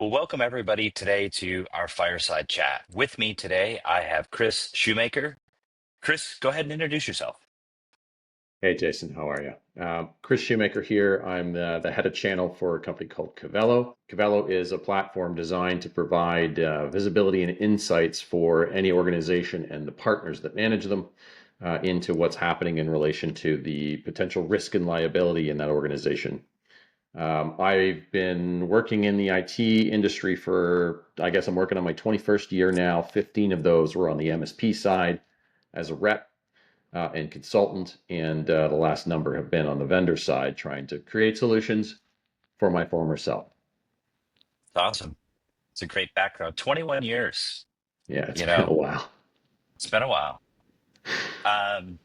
Well, welcome everybody today to our Fireside chat. With me today, I have Kris Shoemaker. Kris, go ahead and introduce yourself. Hey Jason, how are you? Kris Shoemaker here. I'm the head of channel for a company called Cavelo. Cavelo is a platform designed to provide visibility and insights for any organization and the partners that manage them into what's happening in relation to the potential risk and liability in that organization. I've been working in the IT industry for, I guess I'm working on my 21st year now. 15 of those were on the MSP side as a rep and consultant, and the last number have been on the vendor side trying to create solutions for my former self. It's awesome. It's a great background. 21 years, Yeah, it's you been a know, while. it's been a while. Um,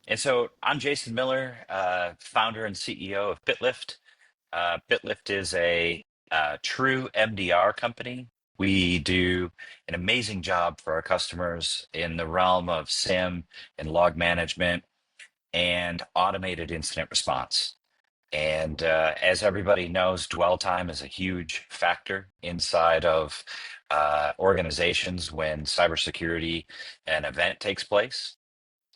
and so I'm Jason Miller, founder and CEO of BitLift. BitLift is a true MDR company. We do an amazing job for our customers in the realm of SIM and log management and automated incident response. And as everybody knows, dwell time is a huge factor inside of organizations when cybersecurity an event takes place.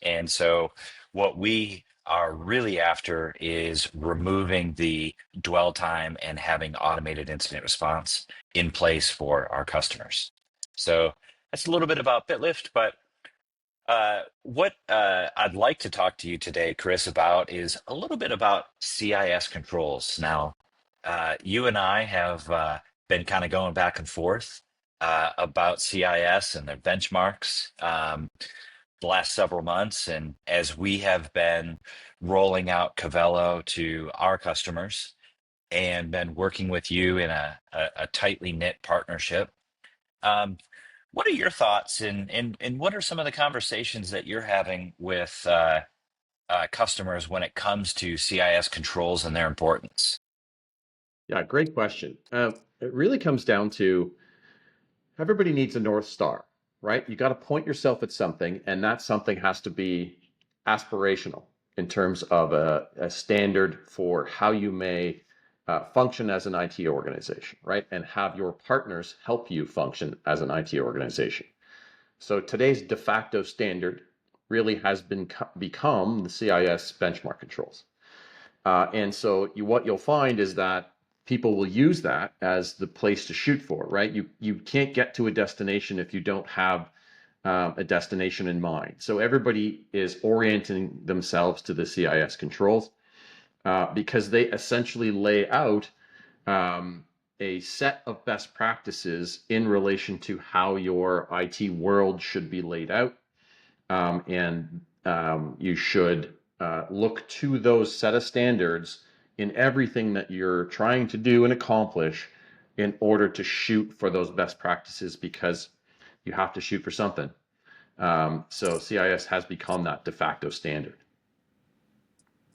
And so, what we are really after is removing the dwell time and having automated incident response in place for our customers. So, that's a little bit about BitLift, but what I'd like to talk to you today, Kris, about is a little bit about CIS controls. Now, you and I have been kind of going back and forth about CIS and their benchmarks the last several months. And as we have been rolling out Cavelo to our customers and been working with you in a tightly knit partnership, um, what are your thoughts and what are some of the conversations that you're having with customers when it comes to CIS controls and their importance? Yeah, great question. It really comes down to everybody needs a North Star, right? You got to point yourself at something, and that something has to be aspirational in terms of a standard for how you may function as an IT organization, right? And have your partners help you function as an IT organization. So today's de facto standard really has become the CIS benchmark controls. And so what you'll find is that people will use that as the place to shoot for, right? You can't get to a destination if you don't have a destination in mind. So everybody is orienting themselves to the CIS controls because they essentially lay out a set of best practices in relation to how your IT world should be laid out. And you should look to those set of standards in everything that you're trying to do and accomplish in order to shoot for those best practices because you have to shoot for something. So CIS has become that de facto standard.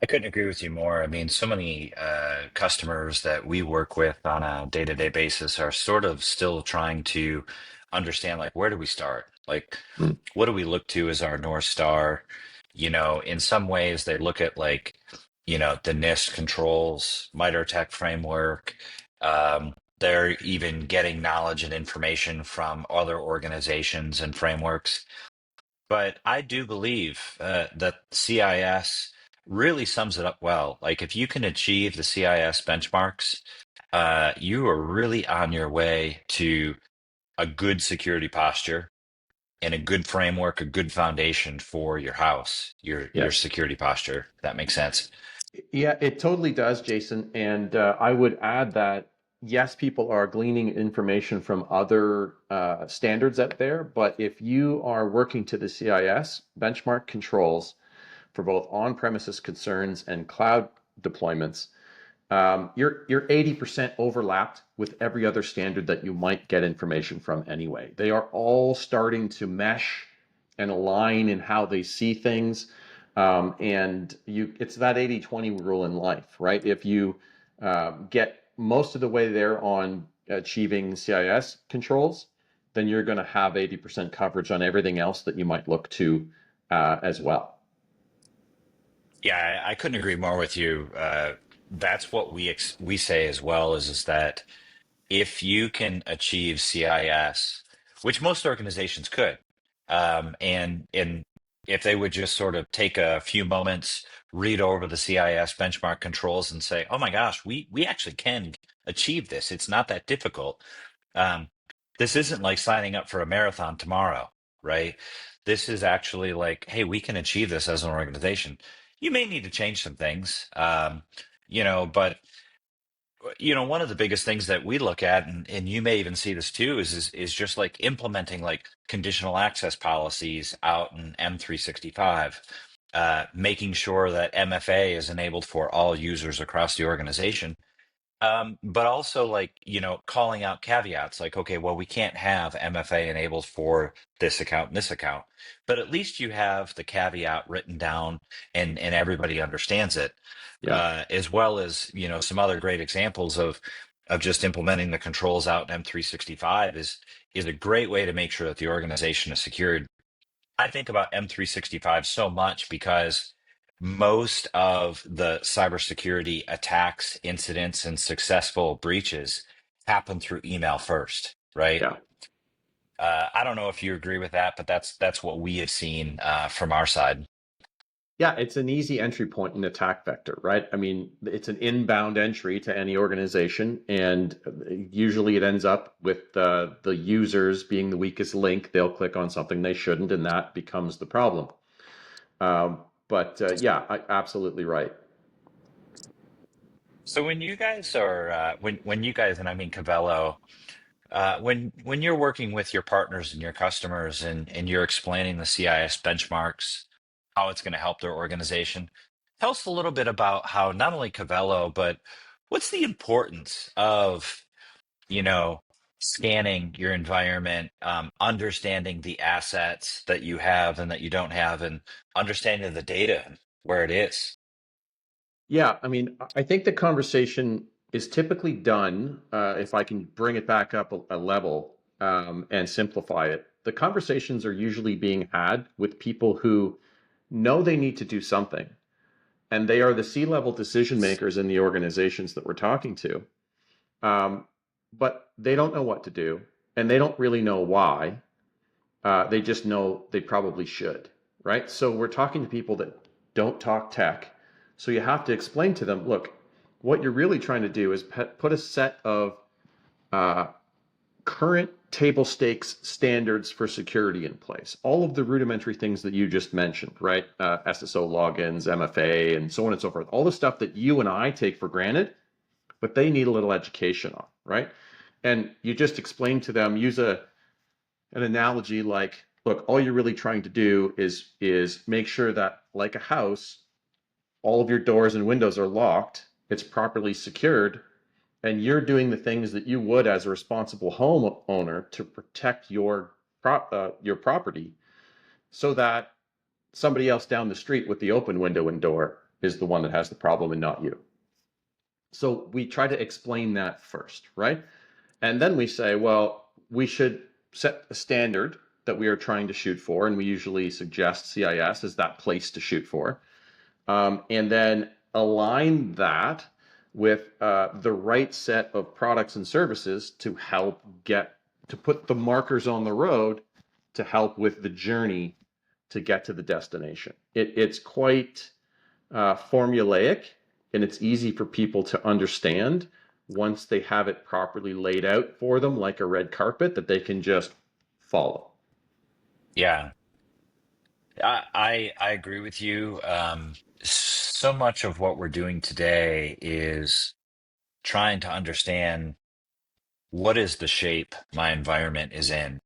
I couldn't agree with you more. I mean, so many customers that we work with on a day-to-day basis are sort of still trying to understand, like, where do we start? Like, Mm. what do we look to as our North Star? In some ways, they look at like, the NIST controls, MITRE Tech framework. They're even getting knowledge and information from other organizations and frameworks. But I do believe that CIS really sums it up well. Like if you can achieve the CIS benchmarks, you are really on your way to a good security posture and a good framework, a good foundation for your house, your Yes. security posture. If that makes sense. Yeah, it totally does, Jason. And I would add that yes, people are gleaning information from other standards out there, but if you are working to the CIS benchmark controls for both on-premises concerns and cloud deployments, you're 80% overlapped with every other standard that you might get information from anyway. They are all starting to mesh and align in how they see things. And it's that 80-20 rule in life, right? If you get most of the way there on achieving CIS controls, then you're going to have 80% coverage on everything else that you might look to as well. Yeah, I couldn't agree more with you. That's what we say as well is that if you can achieve CIS, which most organizations could, and if they would just sort of take a few moments, read over the CIS benchmark controls, and say, "Oh my gosh, we actually can achieve this. It's not that difficult." Um, this isn't like signing up for a marathon tomorrow, right? This is actually like, hey, we can achieve this as an organization. You may need to change some things, but one of the biggest things that we look at, and you may even see this too, is just like implementing like conditional access policies out in M365, making sure that MFA is enabled for all users across the organization, but also like, calling out caveats like, okay, well, we can't have MFA enabled for this account and this account, but at least you have the caveat written down and everybody understands it, Yeah. as well as, some other great examples of just implementing the controls out in M365 is a great way to make sure that the organization is secured. I think about M365 so much because most of the cybersecurity attacks, incidents, and successful breaches happen through email first, right? Yeah. I don't know if you agree with that, but that's what we have seen from our side. Yeah, it's an easy entry point in attack vector, right? I mean, it's an inbound entry to any organization, and usually it ends up with the users being the weakest link. They'll click on something they shouldn't, and that becomes the problem. But yeah, absolutely right. So when you guys are when you guys, and I mean Cavello, when you're working with your partners and your customers and you're explaining the CIS benchmarks, how it's going to help their organization, tell us a little bit about how not only Cavello, but what's the importance of, you know, scanning your environment, understanding the assets that you have and that you don't have, and understanding the data and where it is. Yeah, I mean, I think the conversation is typically done, if I can bring it back up a level and simplify it. The conversations are usually being had with people who know they need to do something, and they are the C-level decision makers in the organizations that we're talking to. Um, but they don't know what to do, and they don't really know why. They just know they probably should, right? So we're talking to people that don't talk tech. So you have to explain to them, look, what you're really trying to do is put a set of uh, current table stakes standards for security in place. All of the rudimentary things that you just mentioned, right? SSO logins, MFA, and so on and so forth. All the stuff that you and I take for granted, but they need a little education on, right? And you just explain to them, use an analogy like, look, all you're really trying to do is make sure that, like a house, all of your doors and windows are locked, it's properly secured, and you're doing the things that you would as a responsible homeowner to protect your property, so that somebody else down the street with the open window and door is the one that has the problem and not you. So we try to explain that first, right? And then we say, well, we should set a standard that we are trying to shoot for, and we usually suggest CIS as that place to shoot for, and then align that with the right set of products and services to help to put the markers on the road to help with the journey to get to the destination. It's quite formulaic, and it's easy for people to understand once they have it properly laid out for them, like a red carpet that they can just follow. Yeah, I agree with you. So much of what we're doing today is trying to understand what is the shape my environment is in,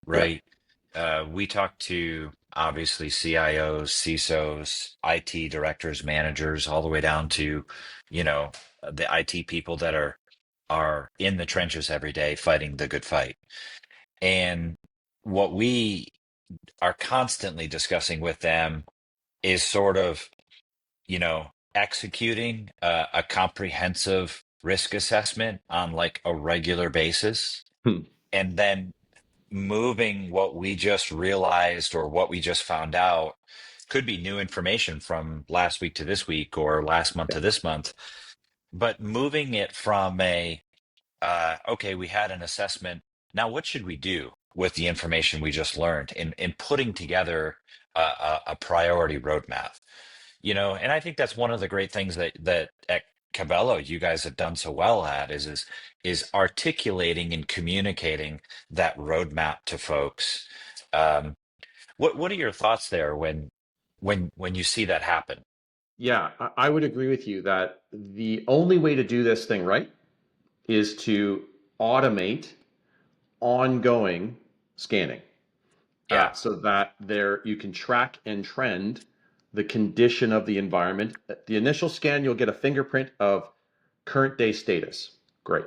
Yeah, right? We talk to obviously CIOs, CISOs, IT directors, managers, all the way down to, the IT people that are in the trenches every day fighting the good fight. And what we are constantly discussing with them is sort of, executing a comprehensive risk assessment on like a regular basis, hmm. and then moving what we just realized or what we just found out, could be new information from last week to this week or last month Yeah, to this month, but moving it from a okay, we had an assessment. Now, what should we do with the information we just learned in putting together a priority roadmap? And I think that's one of the great things that at Cabello you guys have done so well at is articulating and communicating that roadmap to folks. Um, what are your thoughts there when you see that happen? Yeah, I would agree with you that the only way to do this thing right is to automate ongoing scanning, Yeah, so that there you can track and trend the condition of the environment. At the initial scan, you'll get a fingerprint of current day status. Great.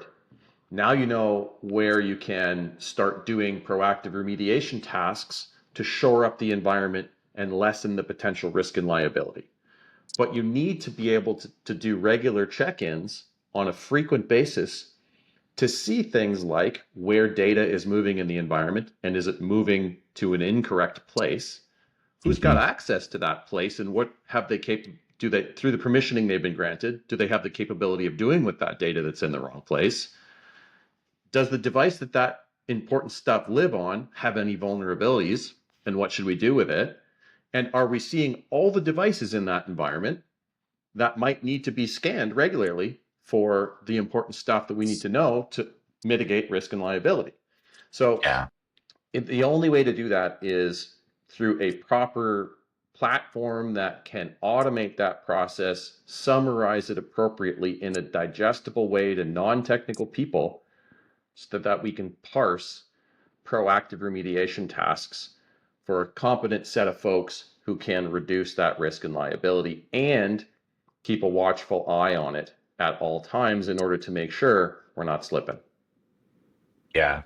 Now you know where you can start doing proactive remediation tasks to shore up the environment and lessen the potential risk and liability. But you need to be able to do regular check-ins on a frequent basis to see things like where data is moving in the environment and is it moving to an incorrect place, who's got hmm, access to that place, and what have they do they, through the permissioning they've been granted, do they have the capability of doing with that data that's in the wrong place? Does the device that important stuff live on have any vulnerabilities, and what should we do with it? And are we seeing all the devices in that environment that might need to be scanned regularly for the important stuff that we need to know to mitigate risk and liability? So yeah, the only way to do that is through a proper platform that can automate that process, summarize it appropriately in a digestible way to non-technical people, so that we can parse proactive remediation tasks for a competent set of folks who can reduce that risk and liability and keep a watchful eye on it at all times in order to make sure we're not slipping. yeah.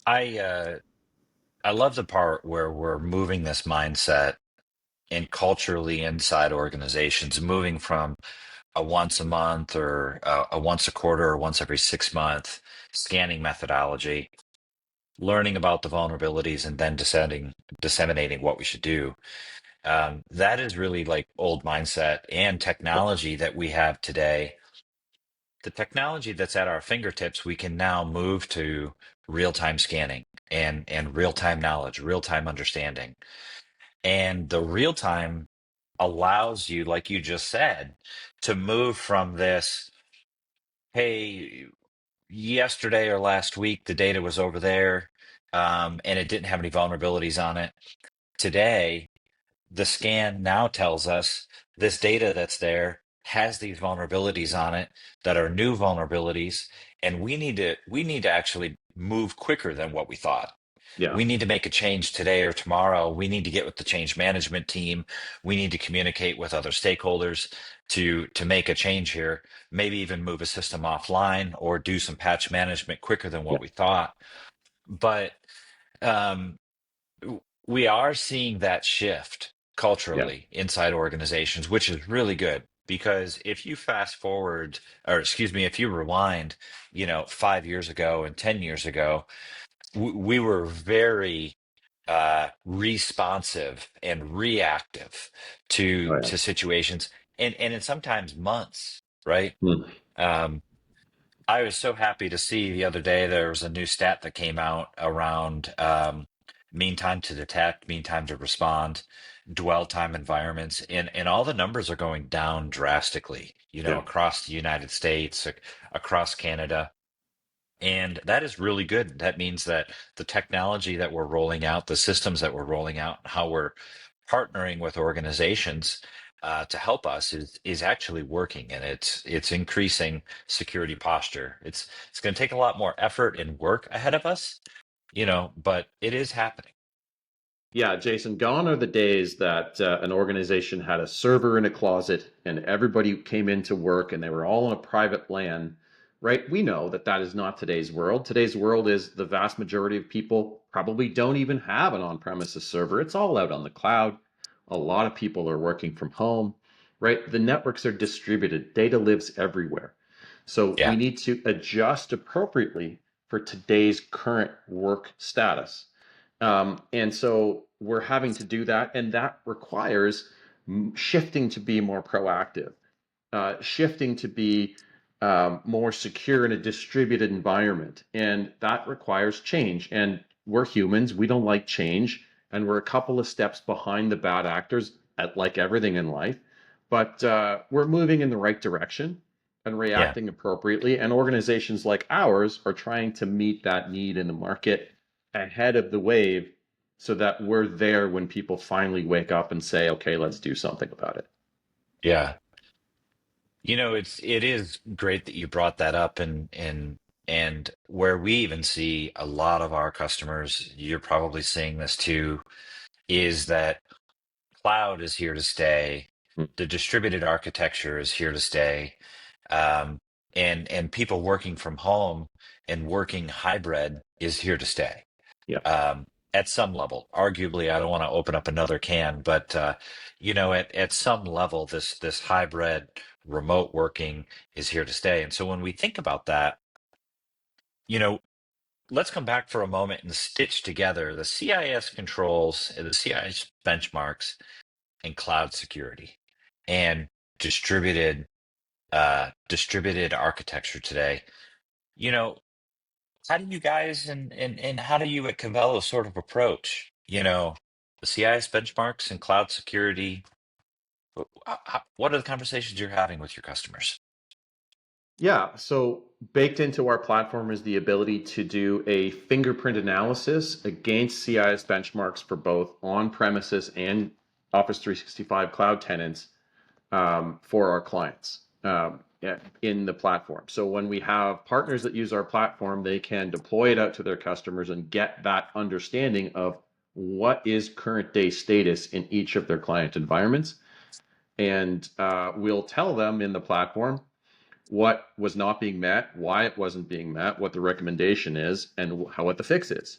I love the part where we're moving this mindset and culturally inside organizations, moving from a once a month or a once a quarter or once every 6 month scanning methodology, learning about the vulnerabilities and then disseminating what we should do. That is really like old mindset and technology that we have today. The technology that's at our fingertips, we can now move to real-time scanning and real-time knowledge, real-time understanding. And the real-time allows you, like you just said, to move from this, hey, yesterday or last week, the data was over there, and it didn't have any vulnerabilities on it. Today, the scan now tells us this data that's there has these vulnerabilities on it that are new vulnerabilities, and we need to actually move quicker than what we thought. Yeah. We need to make a change today or tomorrow. We need to get with the change management team. We need to communicate with other stakeholders to make a change here, maybe even move a system offline or do some patch management quicker than Yeah. what we thought. But um, we are seeing that shift Yeah. culturally inside organizations, which is really good. Because if you fast forward, or excuse me, if you rewind, 5 years ago and 10 years ago, we were very responsive and reactive to Oh, yeah. to situations, and in sometimes months, right? Hmm. Um, I was so happy to see the other day there was a new stat that came out around mean time to detect, mean time to respond, dwell time environments, and all the numbers are going down drastically, Yeah. across the United States, across Canada. And that is really good. That means that the technology that we're rolling out, the systems that we're rolling out, how we're partnering with organizations to help us is actually working, and it's increasing security posture. It's going to take a lot more effort and work ahead of us, but it is happening. Yeah, Jason, gone are the days that an organization had a server in a closet and everybody came into work and they were all on a private LAN, right? We know that that is not today's world. Today's world is the vast majority of people probably don't even have an on-premises server. It's all out on the cloud. A lot of people are working from home, right? The networks are distributed. Data lives everywhere. So we Yeah, need to adjust appropriately for today's current work status. And so we're having to do that, and that requires shifting to be more proactive, shifting to be more secure in a distributed environment. And that requires change. And we're humans, we don't like change. And we're a couple of steps behind the bad actors, like everything in life. But we're moving in the right direction and Yeah. reacting appropriately. And organizations like ours are trying to meet that need in the market ahead of the wave so that we're there when people finally wake up and say, okay, let's do something about it. Yeah. It is great that you brought that up, and where we even see a lot of our customers, you're probably seeing this too, is that cloud is here to stay. Hmm. The distributed architecture is here to stay. Um, and people working from home and working hybrid is here to stay. Yeah. At some level. Arguably, I don't want to open up another can, but at some level, this hybrid remote working is here to stay. And so when we think about that, you know, let's come back for a moment and stitch together the CIS controls, the CIS benchmarks, and cloud security, and distributed architecture today. You know, how do you guys and how do you at Cavelo sort of approach, the CIS benchmarks and cloud security? What are the conversations you're having with your customers? Yeah, so baked into our platform is the ability to do a fingerprint analysis against CIS benchmarks for both on-premises and Office 365 cloud tenants for our clients in the platform. So when we have partners that use our platform, they can deploy it out to their customers and get that understanding of what is current day status in each of their client environments. And we'll tell them in the platform what was not being met, why it wasn't being met, what the recommendation is, and what the fix is,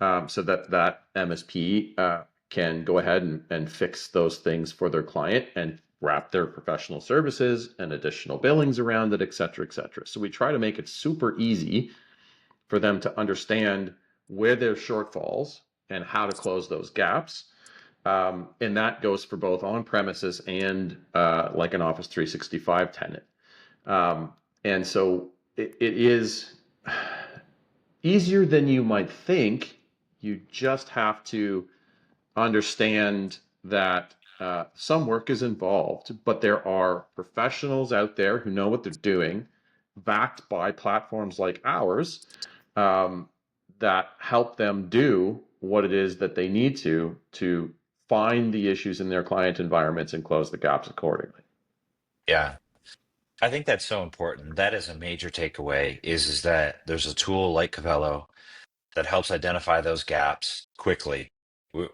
so that MSP can go ahead and fix those things for their client and wrap their professional services and additional billings around it, et cetera, et cetera. So we try to make it super easy for them to understand where their shortfalls and how to close those gaps. And that goes for both on premises and like an Office 365 tenant. Um, and so it is easier than you might think. You just have to understand that some work is involved, but there are professionals out there who know what they're doing, backed by platforms like ours, um, that help them do what it is that they need to find the issues in their client environments and close the gaps accordingly. Yeah, I think that's so important. That is a major takeaway is that there's a tool like Cavelo that helps identify those gaps quickly.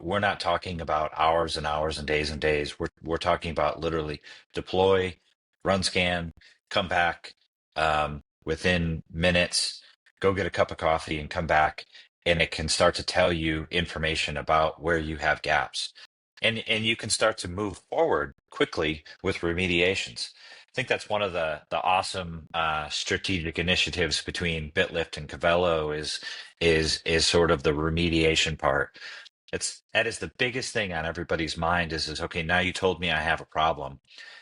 We're not talking about hours and hours and days. We're talking about literally deploy, run scan, come back within minutes, go get a cup of coffee and come back, and it can start to tell you information about where you have gaps, and you can start to move forward quickly with remediations. I think that's one of the awesome strategic initiatives between BitLift and Cavelo is sort of the remediation part. That is the biggest thing on everybody's mind is okay, now you told me I have a problem.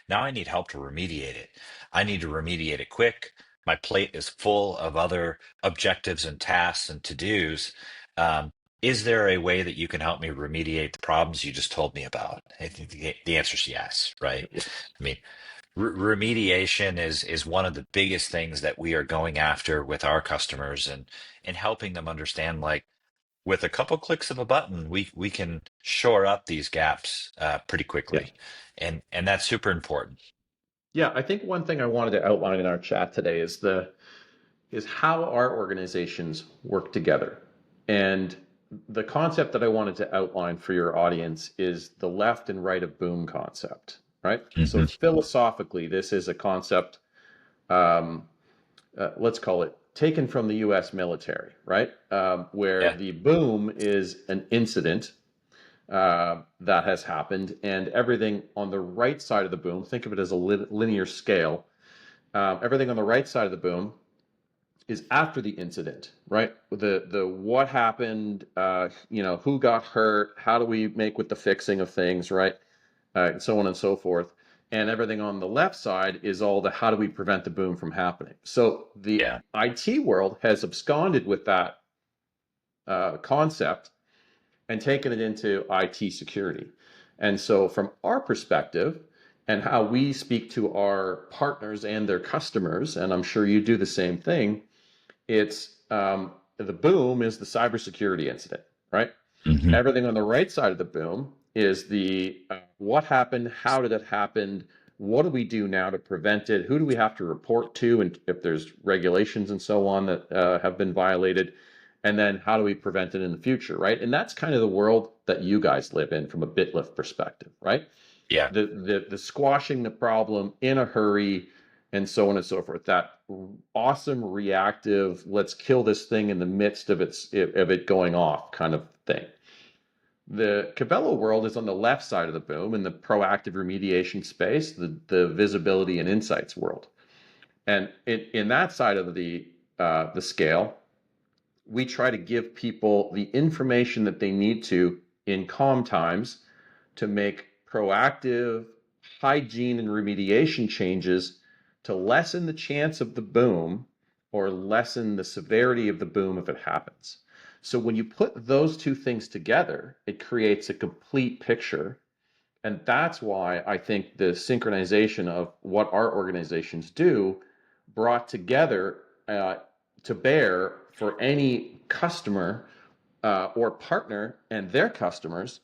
Now I need help to remediate it. I need to remediate it quick. My plate is full of other objectives and tasks and to-dos. Um, is there a way that you can help me remediate the problems you just told me about? I think the answer is yes, right? Yes. I mean, remediation is one of the biggest things that we are going after with our customers and helping them understand like with a couple clicks of a button we can shore up these gaps pretty Yeah. quickly, and that's super important. Yeah, I think one thing I wanted to outline in our chat today is how our organizations work together. And the concept that I wanted to outline for your audience is the left and right of boom concept, right? So Hmm. philosophically, this is a concept, um, let's call it taken from the US military, right? Where Yeah. the boom is an incident that has happened, and everything on the right side of the boom, think of it as a linear scale. Everything on the right side of the boom is after the incident, right? The what happened, who got hurt, how do we make with the fixing of things, right? And so on and so forth. and everything on the left side is all the how do we prevent the boom from happening. So the Yeah. IT world has absconded with that concept and taken it into IT security. And so, from our perspective, and how we speak to our partners and their customers, and I'm sure you do the same thing, it's the boom is the cybersecurity incident, right? Hmm. Everything on the right side of the boom is the what happened, how did it happen, what do we do now to prevent it, who do we have to report to, and if there's regulations and so on that have been violated, and then how do we prevent it in the future, right? And that's kind of the world that you guys live in from a BitLift perspective, right? Yeah. The squashing the problem in a hurry and so on and so forth. That awesome reactive, let's kill this thing in the midst of it going off kind of thing. The Cavelo world is on the left side of the boom in the proactive remediation space, the visibility and insights world. And in that side of the scale, we try to give people the information that they need to in calm times to make proactive hygiene and remediation changes to lessen the chance of the boom or lessen the severity of the boom if it happens. So when you put those two things together, it creates a complete picture. And that's why I think the synchronization of what our organizations do brought together to bear for any customer or partner and their customers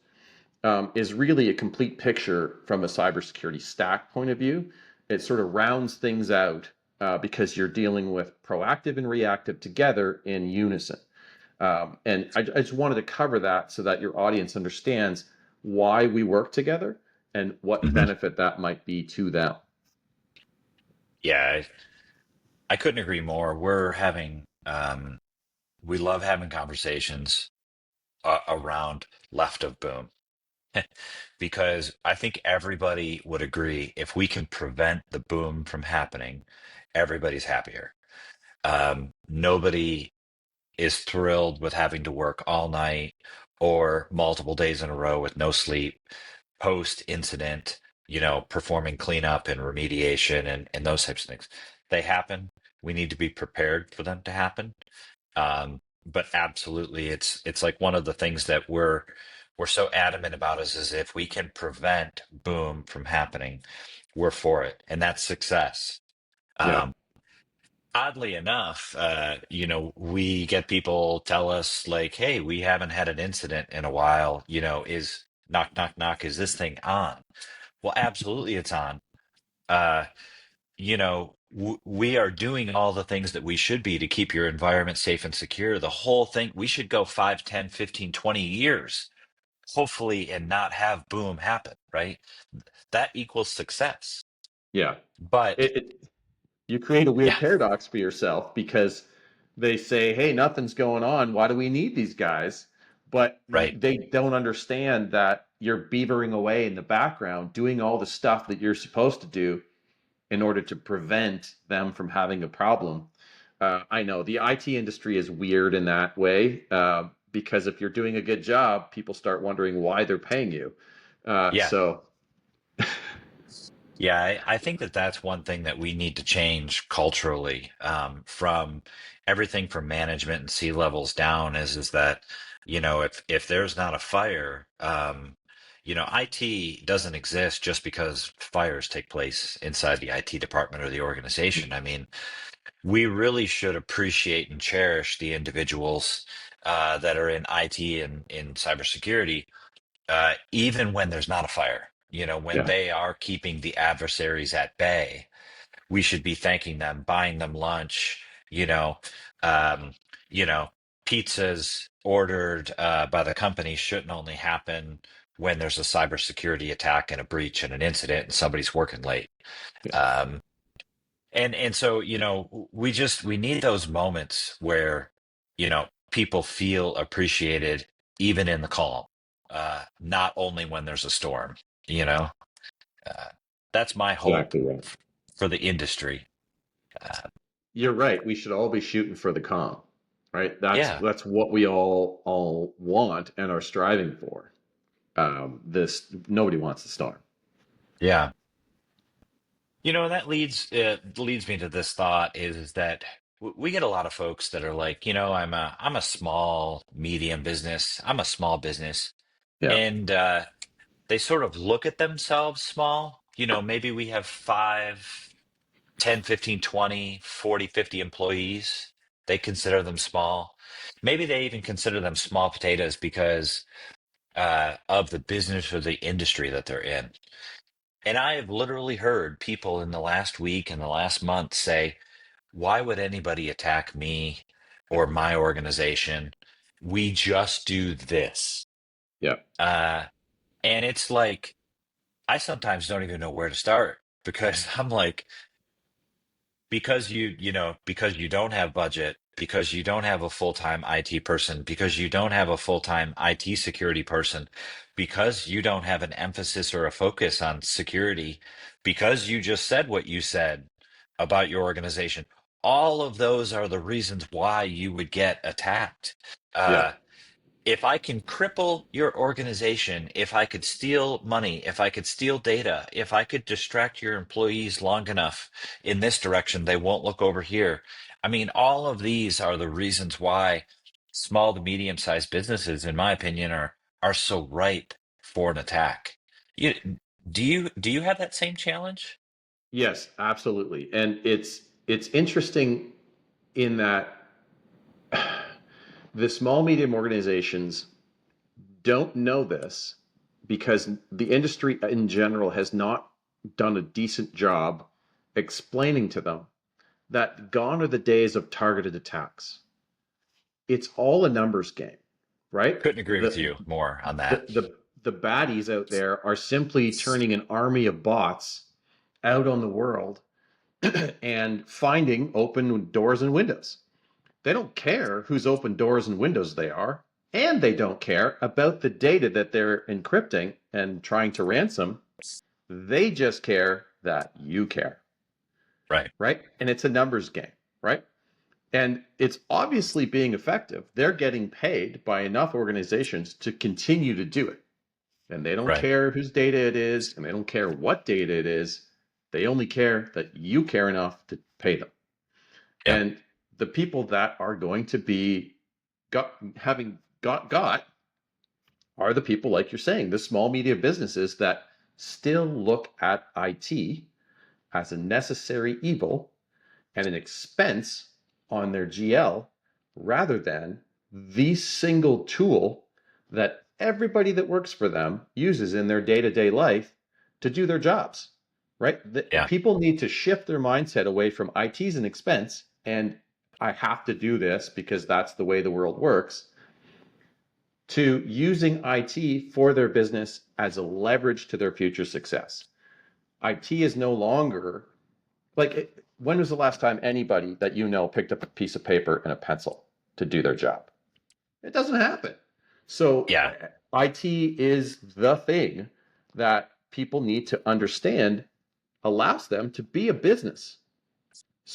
is really a complete picture from a cybersecurity stack point of view. It sort of rounds things out because you're dealing with proactive and reactive together in unison. And I just wanted to cover that so that your audience understands why we work together and what Hmm. benefit that might be to them. Yeah. I couldn't agree more. We love having conversations around left of boom because I think everybody would agree if we can prevent the boom from happening, everybody's happier. Nobody is thrilled with having to work all night or multiple days in a row with no sleep post incident, performing cleanup and remediation and those types of things. They happen. We need to be prepared for them to happen. But absolutely, it's like one of the things that we're so adamant about is if we can prevent boom from happening, we're for it, and that's success. Yeah, Um, Oddly enough, we get people tell us like, "Hey, we haven't had an incident in a while. Is knock knock knock? Is this thing on?" Well, absolutely, it's on. Uh, we are doing all the things that we should be to keep your environment safe and secure. The whole thing, we should go 5, 10, 15, 20 years, hopefully, and not have boom happen, right? That equals success. yeah. But It you create a weird yeah, paradox for yourself because they say, hey, nothing's going on. Why do we need these guys? But right. they don't understand that you're beavering away in the background, doing all the stuff that you're supposed to do in order to prevent them from having a problem. I know the IT industry is weird in that way because if you're doing a good job, people start wondering why they're paying you. Yeah. So, Yeah, I think that that's one thing that we need to change culturally, from everything from management and C levels down is that, if there's not a fire, IT doesn't exist just because fires take place inside the IT department or the organization. I mean, we really should appreciate and cherish the individuals that are in IT and in cybersecurity, even when there's not a fire, when yeah, they are keeping the adversaries at bay, we should be thanking them, buying them lunch, um, you know, pizzas ordered by the company shouldn't only happen when there's a cybersecurity attack and a breach and an incident and somebody's working late. yeah, Um, and so, we need those moments where, people feel appreciated even in the calm, not only when there's a storm, you know. Uh, that's my hope exactly right. for the industry. Uh, You're right. We should all be shooting for the calm, right? That's yeah, that's what we all want and are striving for. This nobody wants the storm. yeah. That leads me to this thought is that we get a lot of folks that are like, I'm a small, medium business. I'm a small business. Yeah, And they sort of look at themselves small. Maybe we have 5, 10, 15, 20, 40, 50 employees. They consider them small. Maybe they even consider them small potatoes because of the business or the industry that they're in. And I have literally heard people in the last week and the last month say, why would anybody attack me or my organization? We just do this. yeah, Uh, and it's like, I sometimes don't even know where to start because I'm like, because you don't have budget, because you don't have a full-time IT person, because you don't have a full-time IT security person, because you don't have an emphasis or a focus on security, because you just said what you said about your organization. All of those are the reasons why you would get attacked. yeah, Uh, if I can cripple your organization, if I could steal money, if I could steal data, if I could distract your employees long enough in this direction, they won't look over here. I mean, all of these are the reasons why small to medium-sized businesses, in my opinion, are so ripe for an attack. You, do you have that same challenge? yes, absolutely. And it's interesting in that the small medium organizations don't know this because the industry in general has not done a decent job explaining to them that gone are the days of targeted attacks. It's all a numbers game, right? Couldn't agree with The you more on the that. the, the baddies out there are simply turning an army of bots out on the world and finding open doors and windows. They don't care whose open doors and windows they are, and they don't care about the data that they're encrypting and trying to ransom. They just care that you care, Right. right? And it's a numbers game, right? And it's obviously being effective. They're getting paid by enough organizations to continue to do it. And they don't Right. care whose data it is, and they don't care what data it is. They only care that you care enough to pay them. Yep. And the people that are going to be having got are the people like you're saying, the small media businesses that still look at IT as a necessary evil and an expense on their GL rather than the single tool that everybody that works for them uses in their day-to-day life to do their jobs, right? Yeah. People need to shift their mindset away from IT as an expense and I have to do this because that's the way the world works to using IT for their business as a leverage to their future success. IT is no longer like, when was the last time anybody that you know picked up a piece of paper and a pencil to do their job? It doesn't happen. So, Yeah. IT is the thing that people need to understand allows them to be a business.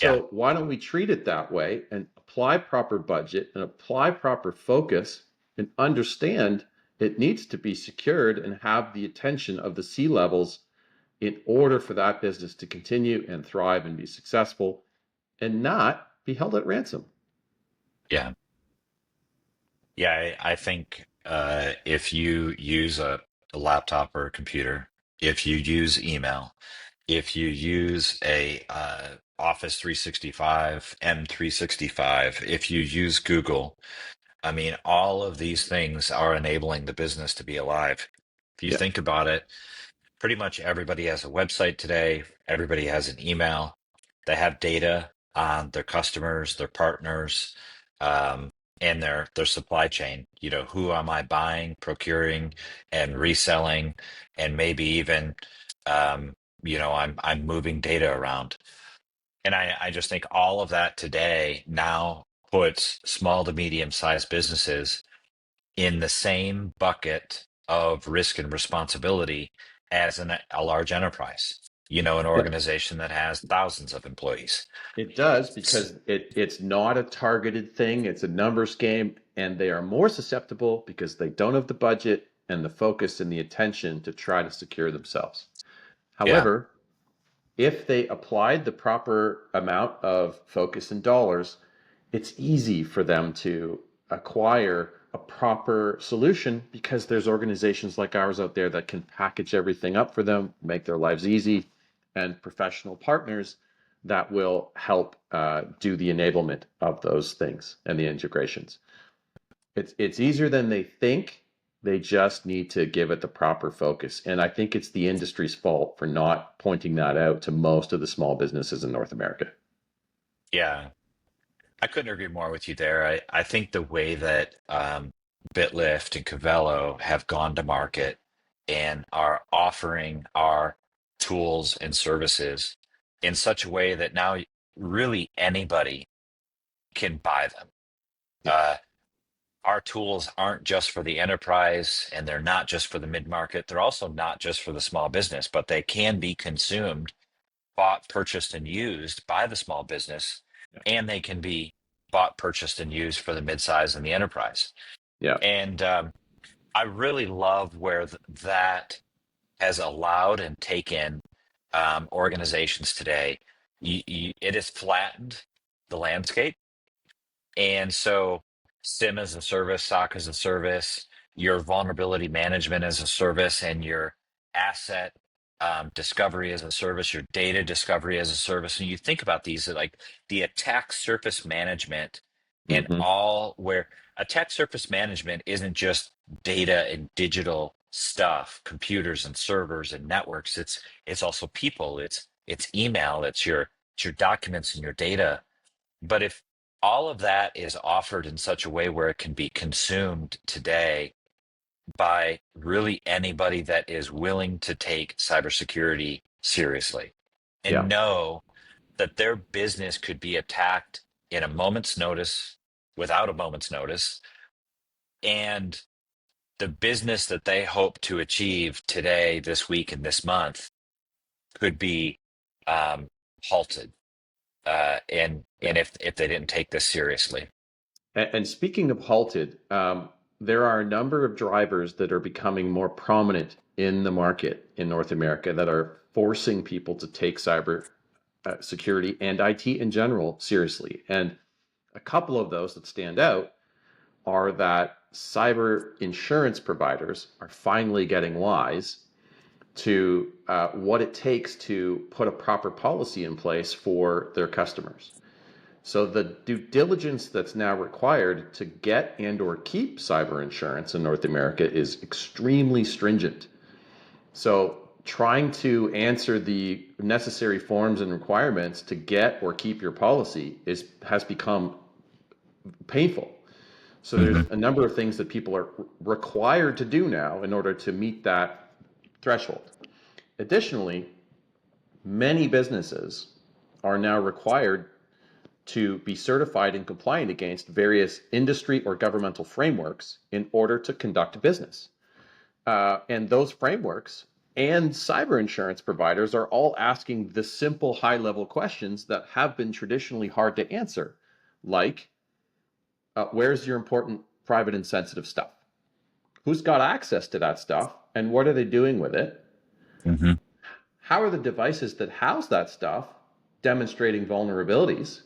Yeah. So, why don't we treat it that way and apply proper budget and apply proper focus and understand it needs to be secured and have the attention of the C levels in order for that business to continue and thrive and be successful and not be held at ransom. Yeah. Yeah, I think if you use a laptop or a computer, if you use email, if you use a Office 365, M365, if you use Google, I mean, all of these things are enabling the business to be alive. If you Yeah. think about it, pretty much everybody has a website today. Everybody has an email. They have data on their customers, their partners, um, and their supply chain. Who am I buying, procuring, and reselling, and maybe even, um, I'm moving data around. And I just think all of that today now puts small to medium sized businesses in the same bucket of risk and responsibility as a large enterprise, an Yeah. organization that has thousands of employees. It does S- because it's not a targeted thing, it's a numbers game, and they are more susceptible because they don't have the budget and the focus and the attention to try to secure themselves. Yeah, However, if they applied the proper amount of focus and dollars, it's easy for them to acquire a proper solution because there's organizations like ours out there that can package everything up for them, make their lives easy, and professional partners that will help do the enablement of those things and the integrations. It's easier than they think. They just need to give it the proper focus. And I think it's the industry's fault for not pointing that out to most of the small businesses in North America. Yeah, I couldn't agree more with you there. I think the way that BitLift and Cavelo have gone to market and are offering our tools and services in such a way that now really anybody can buy them. Yeah. Uh, our tools aren't just for the enterprise and they're not just for the mid market. They're also not just for the small business, but they can be consumed, bought, purchased, and used by the small business, and they can be bought, purchased, and used for the midsize and the enterprise. Yeah. And I really love where that has allowed and taken organizations today. It has flattened the landscape. And so, SIM as a service, SOC as a service, your vulnerability management as a service, and your asset discovery as a service, your data discovery as a service. And you think about these like the attack surface management and Hmm. all where attack surface management isn't just data and digital stuff, computers and servers and networks. It's also people. It's email. It's your documents and your data. But if all of that is offered in such a way where it can be consumed today by really anybody that is willing to take cybersecurity seriously Yeah. and know that their business could be attacked in a moment's notice, without a moment's notice, and the business that they hope to achieve today, this week, and this month could be um, halted. And Yeah. if they didn't take this seriously. And speaking of halted, there are a number of drivers that are becoming more prominent in the market in North America that are forcing people to take cyber security and IT in general seriously. And a couple of those that stand out are that cyber insurance providers are finally getting wise to what it takes to put a proper policy in place for their customers. So the due diligence that's now required to get and or keep cyber insurance in North America is extremely stringent. So trying to answer the necessary forms and requirements to get or keep your policy has become painful. So there's Hmm. a number of things that people are required to do now in order to meet that threshold. Additionally, many businesses are now required to be certified and compliant against various industry or governmental frameworks in order to conduct business. And those frameworks and cyber insurance providers are all asking the simple high level questions that have been traditionally hard to answer, like where's your important private and sensitive stuff? Who's got access to that stuff? And what are they doing with it? Hmm. How are the devices that house that stuff demonstrating vulnerabilities?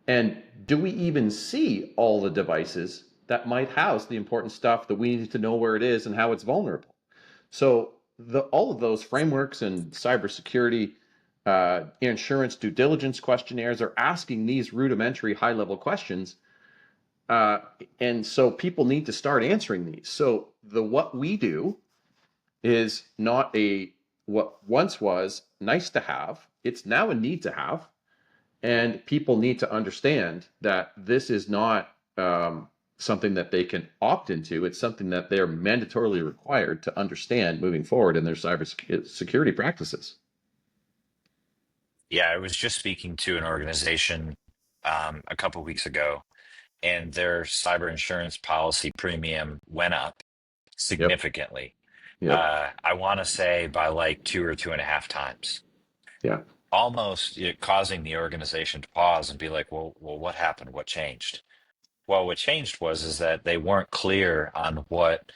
And do we even see all the devices that might house the important stuff that we need to know where it is and how it's vulnerable? So all of those frameworks and cybersecurity insurance due diligence questionnaires are asking these rudimentary high level questions. And so people need to start answering these. So the what we do is not a what once was nice to have. It's now a need to have. And people need to understand that this is not something that they can opt into. It's something that they're mandatorily required to understand moving forward in their cybersecurity practices. Yeah, I was just speaking to an organization a couple weeks ago, and their cyber insurance policy premium went up Yep. significantly. Yep. I want to say by like two or two and a half times, Yeah. almost causing the organization to pause and be like, "Well, what happened? What changed?" Well, what changed was is that they weren't clear on what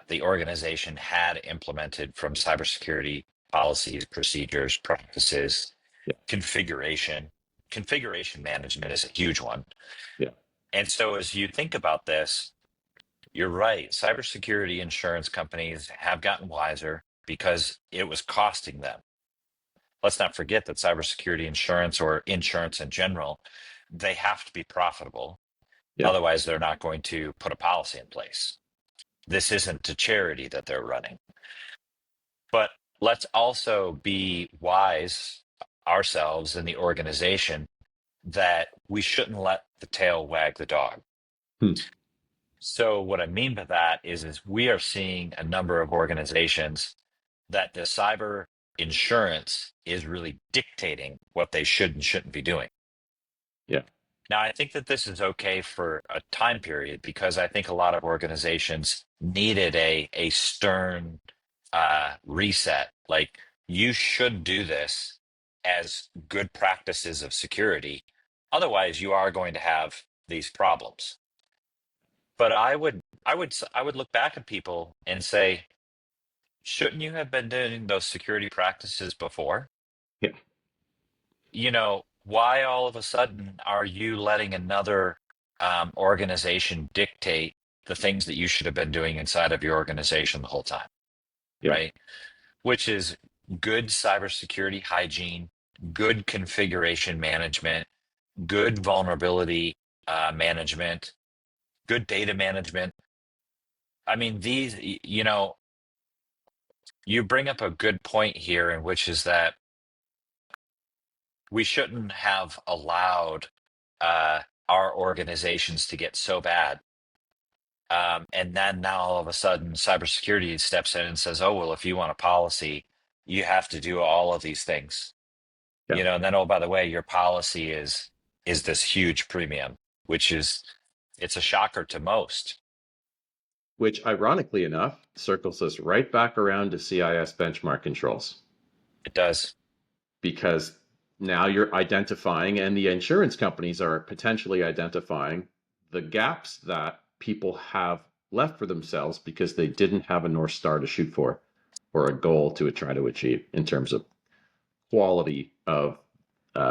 the organization had implemented from cybersecurity policies, procedures, practices, Yeah. configuration. Configuration management is a huge one. Yeah. And so as you think about this, you're right. Cybersecurity insurance companies have gotten wiser because it was costing them. Let's not forget that cybersecurity insurance or insurance in general, they have to be profitable. Yeah. Otherwise, they're not going to put a policy in place. This isn't a charity that they're running. But let's also be wise ourselves in the organization that we shouldn't let the tail wag the dog. Hmm. So what I mean by that is we are seeing a number of organizations that the cyber insurance is really dictating what they should and shouldn't be doing. Yeah. Now, I think that this is okay for a time period because I think a lot of organizations needed a stern reset. Like you should do this as good practices of security. Otherwise, you are going to have these problems. But I would look back at people and say, shouldn't you have been doing those security practices before? Yeah. Why all of a sudden are you letting another organization dictate the things that you should have been doing inside of your organization the whole time, Yeah. right? Which is good cybersecurity hygiene, good configuration management, good vulnerability management, good data management. I mean, you bring up a good point here, and which is that we shouldn't have allowed uh, our organizations to get so bad. And then now all of a sudden, cybersecurity steps in and says, "Oh well, if you want a policy, you have to do all of these things." Yeah. And then, oh, by the way, your policy is this huge premium, which is it's a shocker to most. Which, ironically enough, circles us right back around to CIS benchmark controls It does. because now you're identifying, and the insurance companies are potentially identifying the gaps that people have left for themselves because they didn't have a North Star to shoot for or a goal to try to achieve in terms of quality of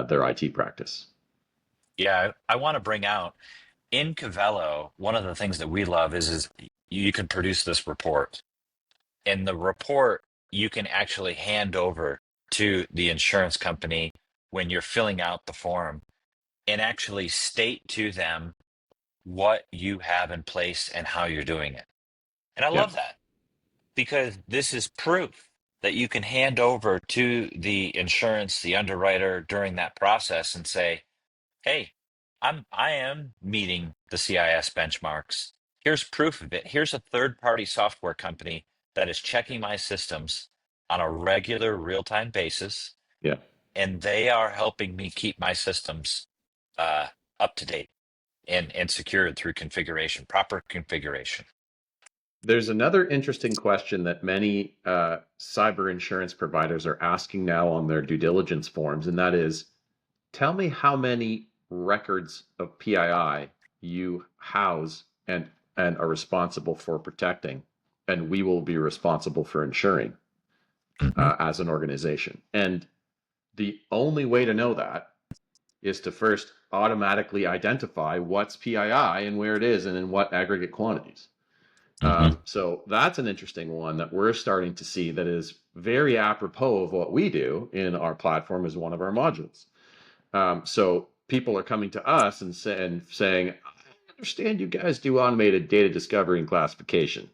their IT practice. Yeah, I want to bring out in Cavelo, one of the things that we love is you can produce this report. In the report, you can actually hand over to the insurance company when you're filling out the form and actually state to them what you have in place and how you're doing it. And I Yeah. love that because this is proof that you can hand over to the insurance, the underwriter during that process and say, "Hey, I am meeting the CIS benchmarks. Here's proof of it. Here's a third-party software company that is checking my systems on a regular real-time basis, Yeah. and they are helping me keep my systems uh, up to date and secured through configuration, proper configuration." There's another interesting question that many cyber insurance providers are asking now on their due diligence forms, and that is, tell me how many records of PII you house and are responsible for protecting, and we will be responsible for insuring Hmm. as an organization. And the only way to know that is to first automatically identify what's PII and where it is and in what aggregate quantities. Hmm. So that's an interesting one that we're starting to see that is very apropos of what we do in our platform as one of our modules. So people are coming to us and saying, I understand you guys do automated data discovery and classification.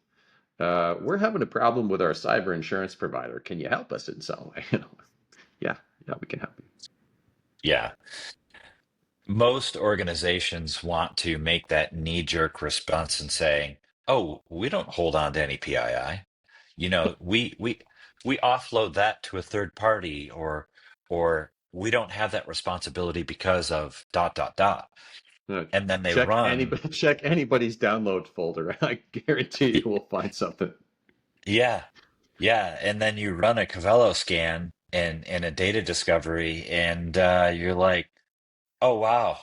We're having a problem with our cyber insurance provider. Can you help us in some way? Yeah, yeah, we can help you. Yeah. Most organizations want to make that knee-jerk response and saying, "Oh, we don't hold on to any PII. We offload that to a third party, or we don't have that responsibility because of dot dot dot." And then they Check run, anybody, check anybody's download folder. I guarantee you will find something. yeah, yeah, and then you run a Cavello scan and a data discovery, and you're like, "Oh wow,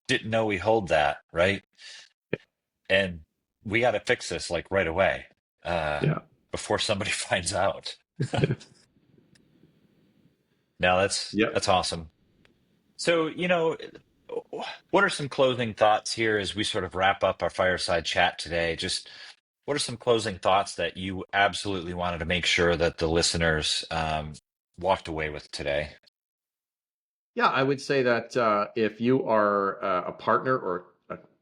didn't know we hold that, right?" And we got to fix this like right away uh, Yeah. before somebody finds out. No, that's Yep. that's awesome. So, what are some closing thoughts here as we sort of wrap up our fireside chat today? Just what are some closing thoughts that you absolutely wanted to make sure that the listeners walked away with today? Yeah, I would say that if you are a partner or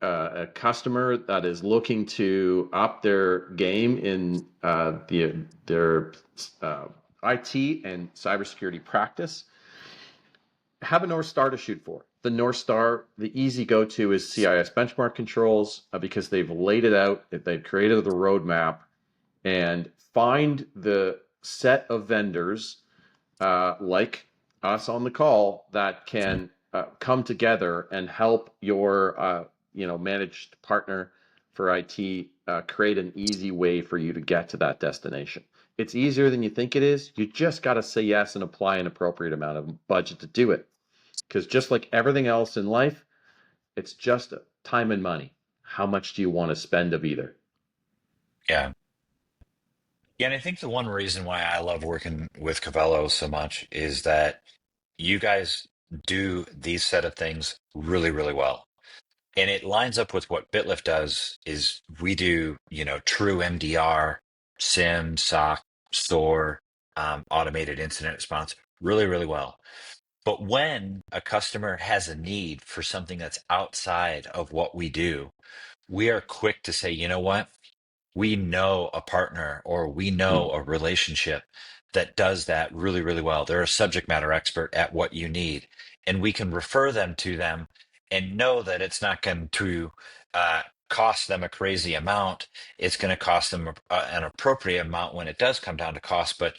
a customer that is looking to up their game in their IT and cybersecurity practice, have a North Star to shoot for. The North Star, the easy go to is CIS benchmark controls because they've laid it out, they've created the roadmap, and find the set of vendors like us on the call that can come together and help your managed partner for IT create an easy way for you to get to that destination. It's easier than you think it is. You just got to say yes and apply an appropriate amount of budget to do it. Because just like everything else in life, it's just time and money. How much do you want to spend of either? Yeah. Yeah, and I think the one reason why I love working with Cavello so much is that you guys do these set of things really, really well. And it lines up with what BitLift does is we do, true MDR, SIM, SOC, SOAR, automated incident response really, really well. But when a customer has a need for something that's outside of what we do, we are quick to say, you know what? We know a partner or we know Mm, a relationship that does that really, really well. They're a subject matter expert at what you need, and we can refer them to them and know that it's not going to cost them a crazy amount. It's going to cost them an appropriate amount when it does come down to cost, but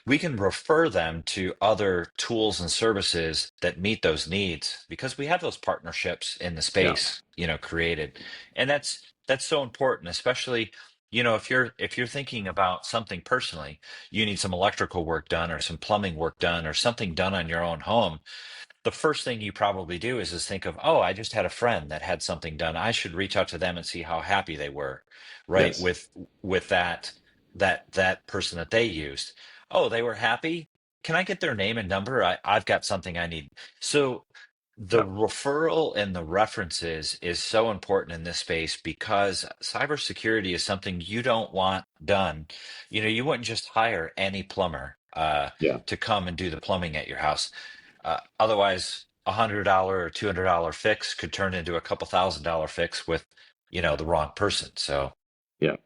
we can refer them to other tools and services that meet those needs because we have those partnerships in the yeah, space, created. And that's so important, especially, if you're thinking about something personally, you need some electrical work done or some plumbing work done or something done on your own home. The first thing you probably do is think of, oh, I just had a friend that had something done. I should reach out to them and see how happy they were, right? yes, With that person that they used. Oh, they were happy. Can I get their name and number? I've got something I need. So the yeah, referral and the references is so important in this space because cybersecurity is something you don't want done. You wouldn't just hire any plumber yeah, to come and do the plumbing at your house. Otherwise, $100 or $200 fix could turn into a couple $1,000 fix with, the wrong person. So, yeah.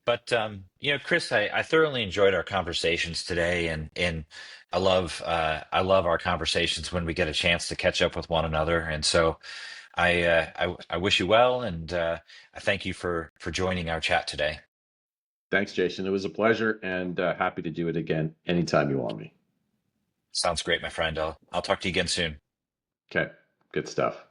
but Chris, I thoroughly enjoyed our conversations today, and I love our conversations when we get a chance to catch up with one another. And so, I wish you well, and I thank you for joining our chat today. Thanks, Jason. It was a pleasure and happy to do it again anytime you want me. Sounds great, my friend. I'll talk to you again soon. Okay, good stuff.